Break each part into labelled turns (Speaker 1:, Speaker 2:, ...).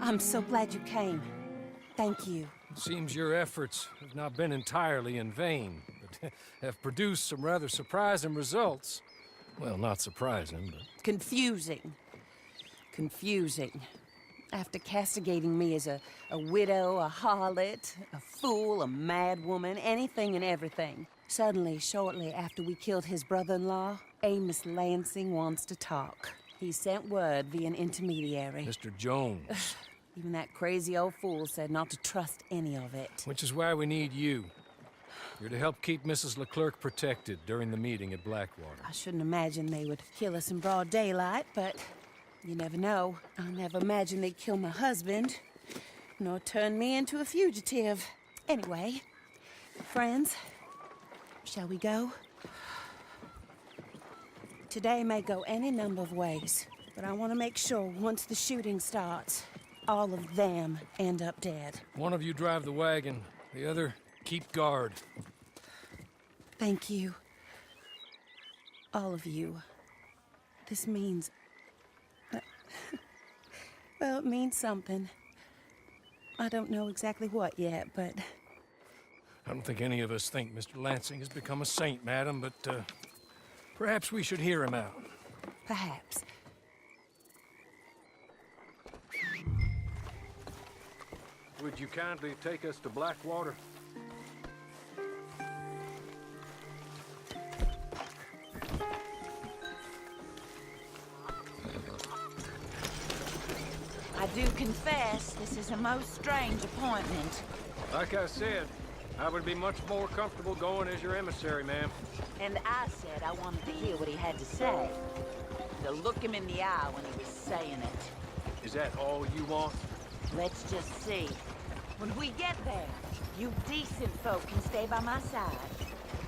Speaker 1: I'm so glad you came. Thank you.
Speaker 2: It seems your efforts have not been entirely in vain, but have produced some rather surprising results. Well, not surprising, but...
Speaker 1: Confusing. Confusing. After castigating me as a widow, a harlot, a fool, a mad woman, anything and everything, suddenly, shortly after we killed his brother-in-law, Amos Lansing wants to talk. He sent word via an intermediary.
Speaker 2: Mr. Jones.
Speaker 1: Even that crazy old fool said not to trust any of it.
Speaker 2: Which is why we need you. You're to help keep Mrs. Leclerc protected during the meeting at Blackwater.
Speaker 1: I shouldn't imagine they would kill us in broad daylight, but you never know. I never imagined they'd kill my husband, nor turn me into a fugitive. Anyway, friends, shall we go? Today may go any number of ways, but I want to make sure once the shooting starts, all of them end up dead.
Speaker 2: One of you drive the wagon, the other keep guard.
Speaker 1: Thank you. All of you. This means... well, it means something. I don't know exactly what yet, but...
Speaker 2: I don't think any of us think Mr. Lansing has become a saint, madam, but perhaps we should hear him out.
Speaker 1: Perhaps.
Speaker 2: Would you kindly take us to Blackwater?
Speaker 3: I do confess, this is a most strange appointment.
Speaker 2: Like I said, I would be much more comfortable going as your emissary, ma'am.
Speaker 3: And I said I wanted to hear what he had to say. To look him in the eye when he was saying it.
Speaker 2: Is that all you want?
Speaker 3: Let's just see. When we get there, you decent folk can stay by my side.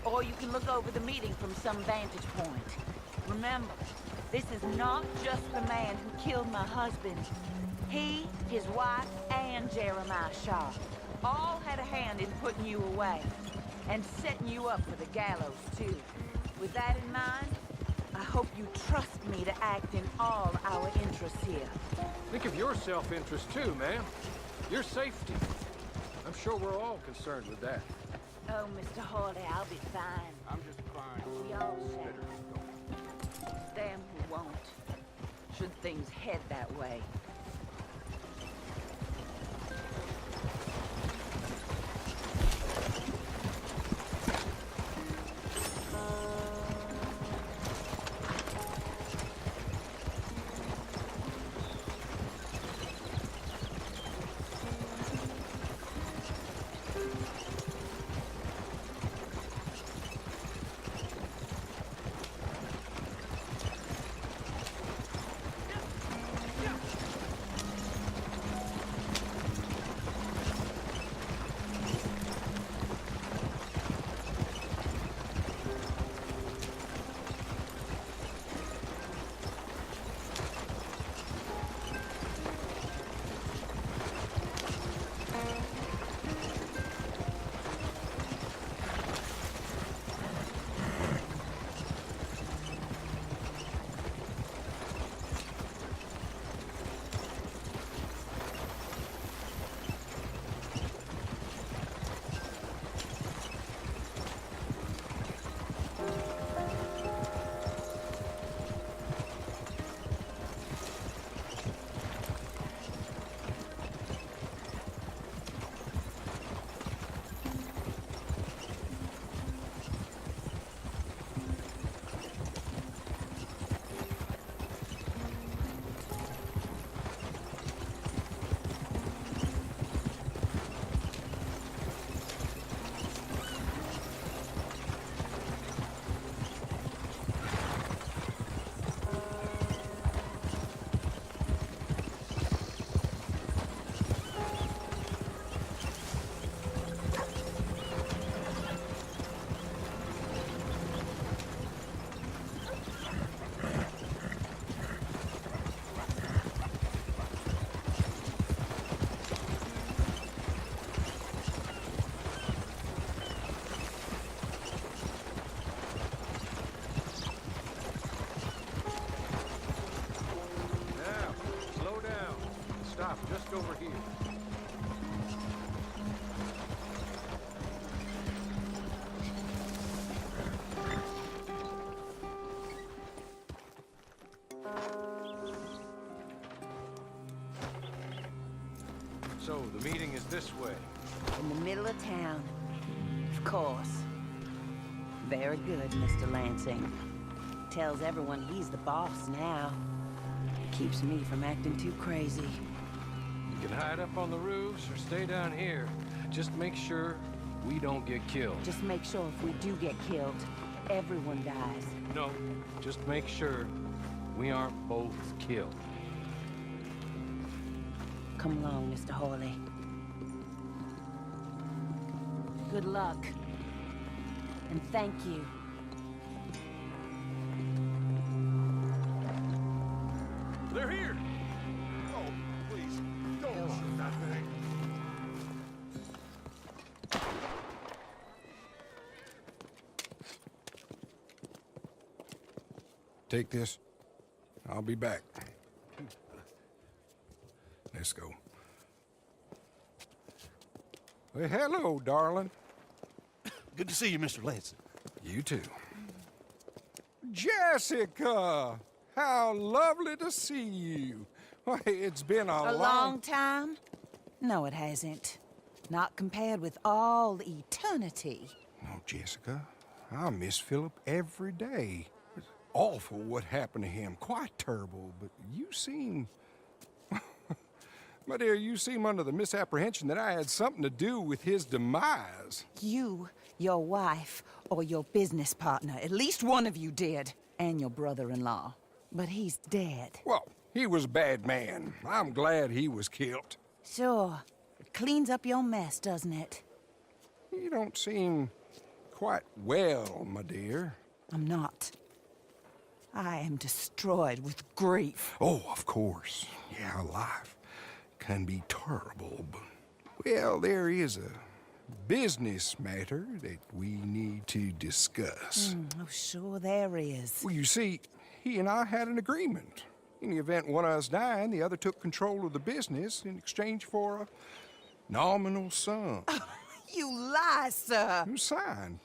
Speaker 3: Or you can look over the meeting from some vantage point. Remember, this is not just the man who killed my husband. He, his wife, and Jeremiah Shaw all had a hand in putting you away. And setting you up for the gallows, too. With that in mind, I hope you trust me to act in all our interests here.
Speaker 2: Think of your self-interest too, ma'am. Your safety. I'm sure we're all concerned with that.
Speaker 3: Oh, Mr. Hawley, I'll be fine.
Speaker 4: I'm just fine.
Speaker 3: We all shall. Damn who won't. Should things head that way.
Speaker 2: The meeting is this way.
Speaker 1: In the middle of town. Of course. Very good, Mr. Lansing. Tells everyone he's the boss now. Keeps me from acting too crazy.
Speaker 2: You can hide up on the roofs or stay down here. Just make sure we don't get killed.
Speaker 1: Just make sure if we do get killed, everyone dies.
Speaker 2: No, just make sure we aren't both killed.
Speaker 1: Come along, Mr. Hawley. Good luck. And thank you.
Speaker 4: They're here! Oh, please, don't shoot that thing.
Speaker 5: Take this. I'll be back. Let's go. Well, hello, darling.
Speaker 4: Good to see you, Mr. Lansing.
Speaker 5: You too. Jessica! How lovely to see you. Why, it's been
Speaker 1: A long time? No, it hasn't. Not compared with all eternity.
Speaker 5: Oh, Jessica, I miss Philip every day. It's awful what happened to him. Quite terrible, but you seem... My dear, you seem under the misapprehension that I had something to do with his demise.
Speaker 1: You, your wife, or your business partner, at least one of you did. And your brother-in-law. But he's dead.
Speaker 5: Well, he was a bad man. I'm glad he was killed.
Speaker 1: Sure. It cleans up your mess, doesn't it?
Speaker 5: You don't seem quite well, my dear.
Speaker 1: I'm not. I am destroyed with grief.
Speaker 5: Oh, of course. Yeah, life can be terrible, but... Well, there is a business matter that we need to discuss.
Speaker 1: Oh, sure there is.
Speaker 5: Well, you see, he and I had an agreement. In the event one of us died, the other took control of the business in exchange for a nominal sum.
Speaker 1: You lie, sir.
Speaker 5: It was signed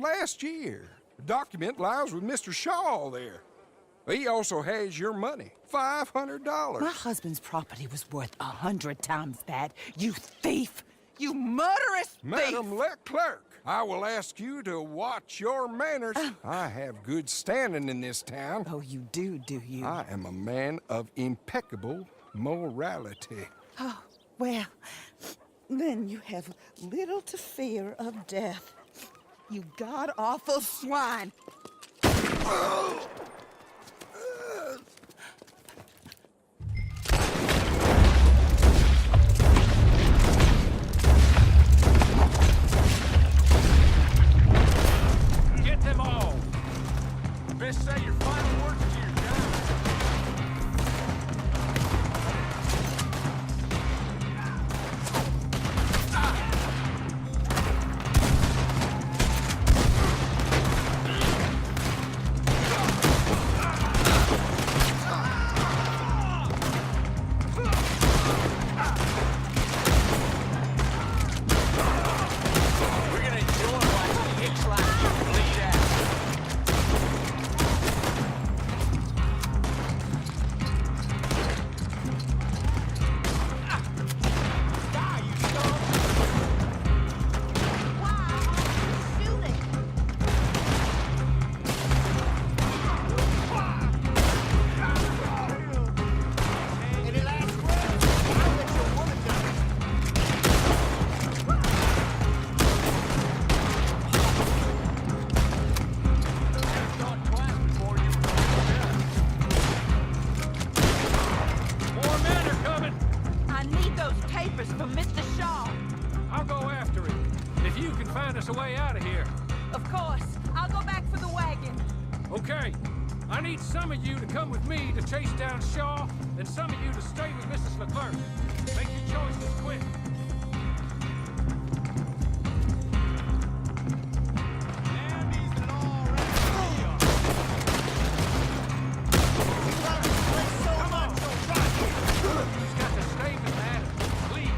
Speaker 5: last year. The document lies with Mr. Shaw there. He also has your money, $500.
Speaker 1: My husband's property was worth 100 times that. You thief! You murderous thief!
Speaker 5: Madam Leclerc, I will ask you to watch your manners. I have good standing in this town.
Speaker 1: Oh, you do you?
Speaker 5: I am a man of impeccable morality.
Speaker 1: Oh, well, then you have little to fear of death. You god-awful swine!
Speaker 2: Get them all! Best say your final words to your guy. We're gonna enjoy watching hicks like you bleed out. Die, you scum! Any last words? I'll let your woman die. Thought twice before you More men are coming!
Speaker 3: I need those papers from Mr. Shaw.
Speaker 2: I'll go after him. If you can find us a way out of here.
Speaker 3: Of course. I'll go back for the wagon.
Speaker 2: Okay. I need some of you to come with me to chase down Shaw, and some of you to stay with Mrs. Leclerc. Make your choices quick. You've got to stay with Madam, please.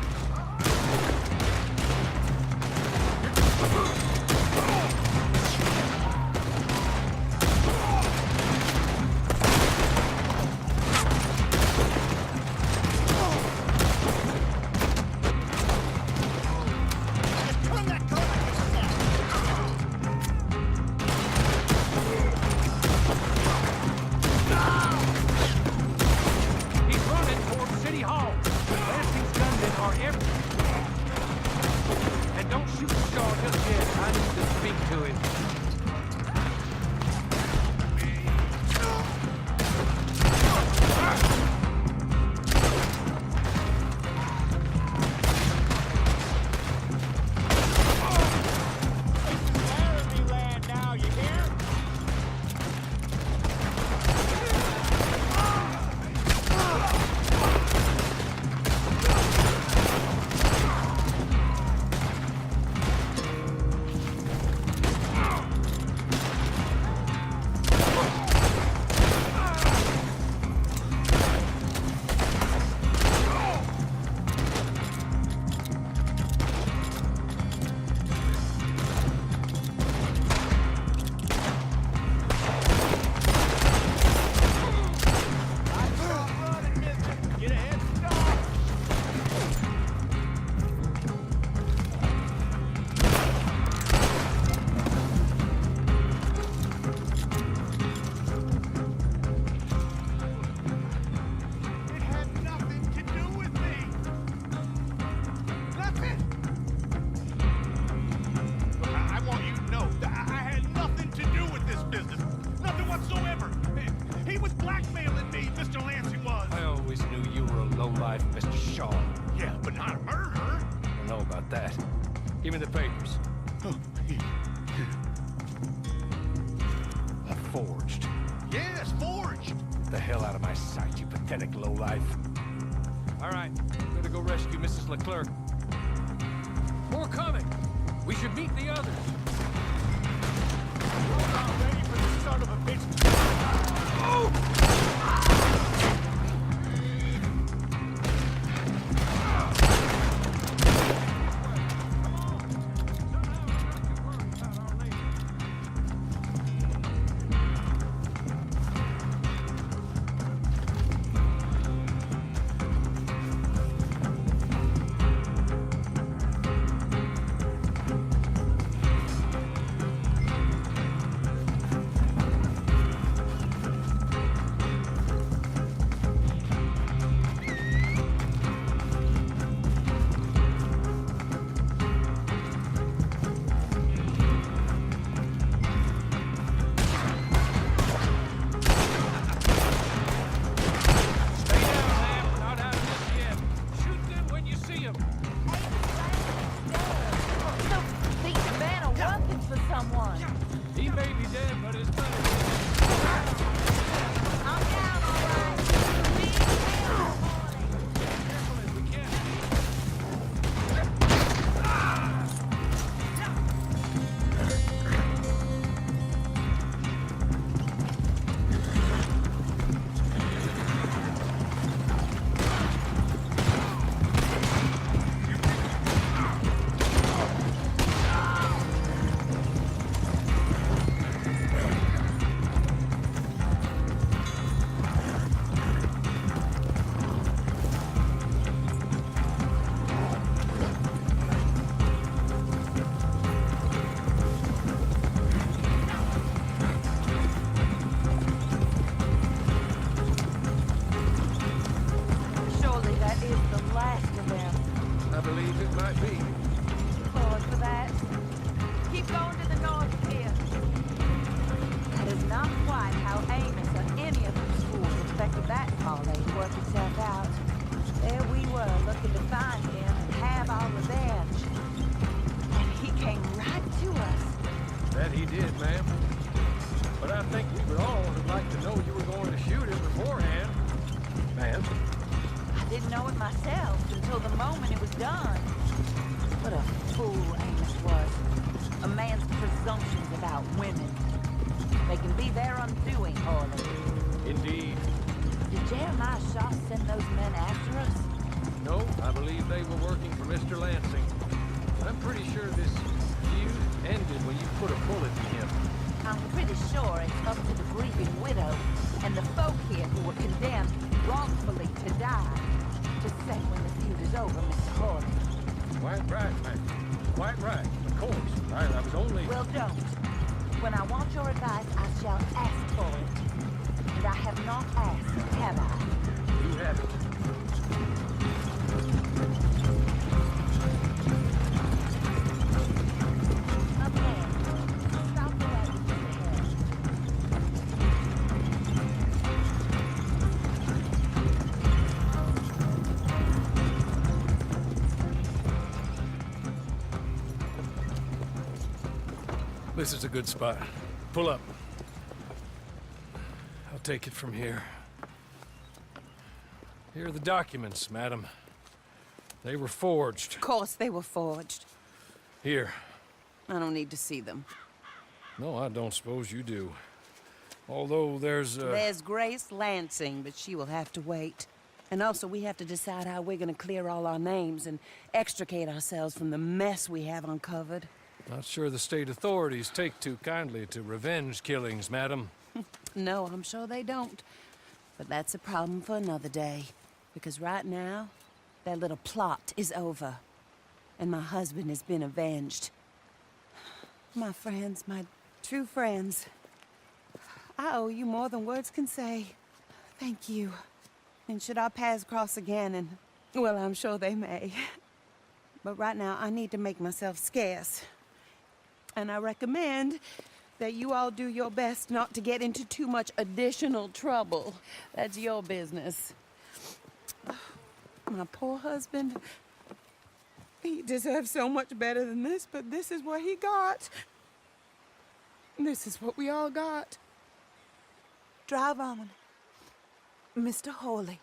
Speaker 2: Give me the papers. Forged.
Speaker 4: Yes, forged!
Speaker 2: Get the hell out of my sight, you pathetic lowlife. All right, better go rescue Mrs. Leclerc. More coming. We should meet the others.
Speaker 4: I'm not ready for this son of a bitch. Oh!
Speaker 2: This is a good spot. Pull up. I'll take it from here. Here are the documents, madam. They were forged.
Speaker 1: Of course they were forged.
Speaker 2: Here.
Speaker 1: I don't need to see them.
Speaker 2: No, I don't suppose you do. Although there's
Speaker 1: There's Grace Lansing, but she will have to wait. And also, we have to decide how we're gonna clear all our names and extricate ourselves from the mess we have uncovered.
Speaker 2: Not sure the state authorities take too kindly to revenge killings, madam.
Speaker 1: No, I'm sure they don't. But that's a problem for another day. Because right now, their little plot is over. And my husband has been avenged. My friends, my true friends. I owe you more than words can say. Thank you. And should our paths cross again, and, well, I'm sure they may. But right now, I need to make myself scarce. And I recommend that you all do your best not to get into too much additional trouble. That's your business. My poor husband.
Speaker 6: He deserves so much better than this, but this is what he got. This is what we all got.
Speaker 7: Drive on, Mr. Hawley.